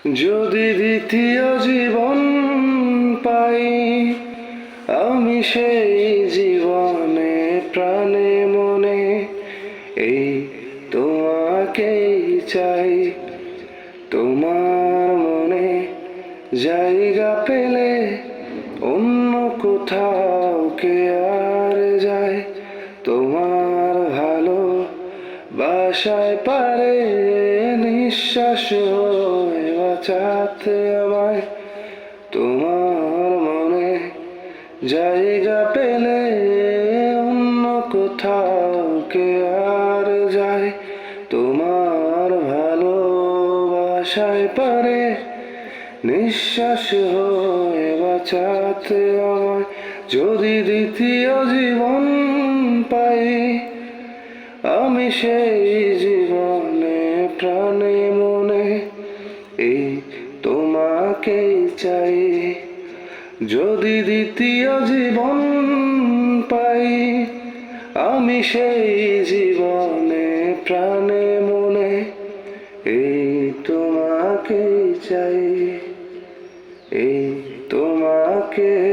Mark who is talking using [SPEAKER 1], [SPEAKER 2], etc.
[SPEAKER 1] যদি দ্বিতীয় জীবন পাই, আমি সেই জীবনে প্রাণে মনে এই তোমাকেই চাই। তোমার মনে জায়গা পেলে অন্য কোথাও কে আর যায়। তোমার ভালো বাসায় পারে নিঃশ্বাস হয়ে বাঁচাতে আমায়। তোমার মনে জায়গা পেলে অন্য কোথাও কে আর যায়। তোমার ভালোবাসায় পারে নিঃশ্বাস হয়ে বাঁচাতে আমায়। যদি দ্বিতীয় জীবন পাই, আমি সেই জীবনে প্রাণে মনে এই তোমাকেই চাই। যদি দ্বিতীয় জীবন পাই, আমি সেই জীবনে প্রাণে মনে এই তোমাকেই চাই, এই তোমাকে